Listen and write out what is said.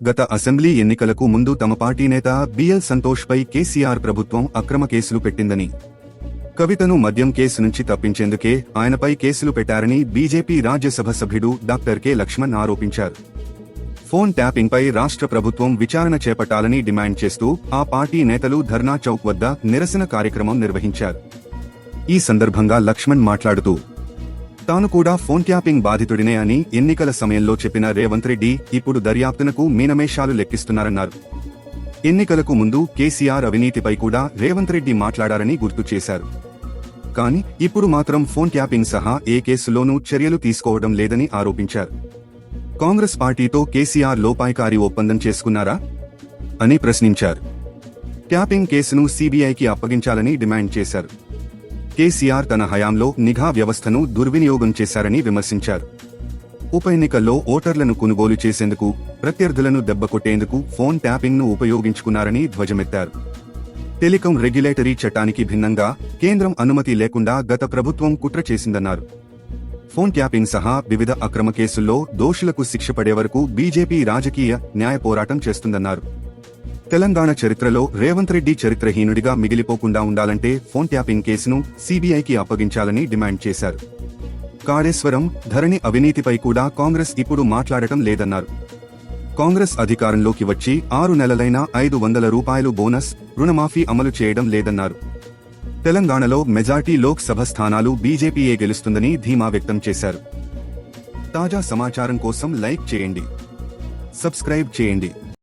గత అసెంబ్లీ ఎన్నికలకు ముందు తమ పార్టీ నేత బిఎల్ సంతోష్ పై కేసీఆర్ ప్రభుత్వం అక్రమ కేసులు పెట్టిందని, కవితను మద్యం కేసు నుంచి తప్పించేందుకే ఆయనపై కేసులు పెట్టారని బీజేపీ రాజ్యసభ సభ్యుడు డాక్టర్ కె లక్ష్మణ్ ఆరోపించారు. ఫోన్ ట్యాపింగ్పై రాష్ట్ర ప్రభుత్వం విచారణ చేపట్టాలని డిమాండ్ చేస్తూ ఆ పార్టీ నేతలు ధర్నా చౌక్ వద్ద నిరసన కార్యక్రమం నిర్వహించారు. ఈ సందర్భంగా లక్ష్మణ్ మాట్లాడుతూ, తాను కూడా ఫోన్ ట్యాపింగ్ బాధితుడినే అని ఎన్నికల సమయంలో చెప్పిన రేవంత్ రెడ్డి ఇప్పుడు దర్యాప్తునకు మీనమేషాలు లెక్కిస్తున్నారన్నారు. ఎన్నికలకు ముందు కేసీఆర్ అవినీతిపై కూడా రేవంత్ రెడ్డి మాట్లాడారని గుర్తు చేశారు. కానీ ఇప్పుడు మాత్రం ఫోన్ ట్యాపింగ్ సహా ఏ కేసులోనూ చర్యలు తీసుకోవడం లేదని ఆరోపించారు. కాంగ్రెస్ పార్టీతో కేసీఆర్ లోపాయికారి ఒప్పందం చేసుకున్నారా అని ప్రశ్నించారు. ట్యాపింగ్ కేసును సీబీఐకి అప్పగించాలని డిమాండ్ చేశారు. కేసీఆర్ తన హయాంలో నిఘా వ్యవస్థను దుర్వినియోగం చేశారని విమర్శించారు. ఉప ఎన్నికల్లో ఓటర్లను కొనుగోలు చేసేందుకు, ప్రత్యర్థులను దెబ్బకొట్టేందుకు ఫోన్ ట్యాపింగ్ను ఉపయోగించుకున్నారని ధ్వజమెత్తారు. టెలికాం రెగ్యులేటరీ చట్టానికి భిన్నంగా కేంద్రం అనుమతి లేకుండా గత ప్రభుత్వం కుట్ర చేసిందన్నారు. ఫోన్ ట్యాపింగ్ సహా వివిధ అక్రమ కేసుల్లో దోషులకు శిక్ష పడే వరకు బీజేపీ రాజకీయ న్యాయ పోరాటం చేస్తుందన్నారు. తెలంగాణ చరిత్రలో రేవంత్ రెడ్డి చరిత్రహీనుడిగా మిగిలిపోకుండా ఉండాలంటే ఫోన్ ట్యాపింగ్ కేసును సీబీఐకి అప్పగించాలని డిమాండ్ చేశారు. కాళేశ్వరం, ధరణి అవినీతిపై కూడా కాంగ్రెస్ ఇప్పుడు మాట్లాడటం లేదన్నారు. కాంగ్రెస్ అధికారంలోకి వచ్చి 6 నెలలైనా 500 రూపాయలు బోనస్, రుణమాఫీ అమలు చేయడం లేదన్నారు. తెలంగాణలో మెజార్టీ లోక్ సభ స్థానాలు బీజేపీయే గెలుస్తుందని ధీమా వ్యక్తం చేశారు. తాజా సమాచారం కోసం లైక్ చేయండి, సబ్స్క్రైబ్ చేయండి.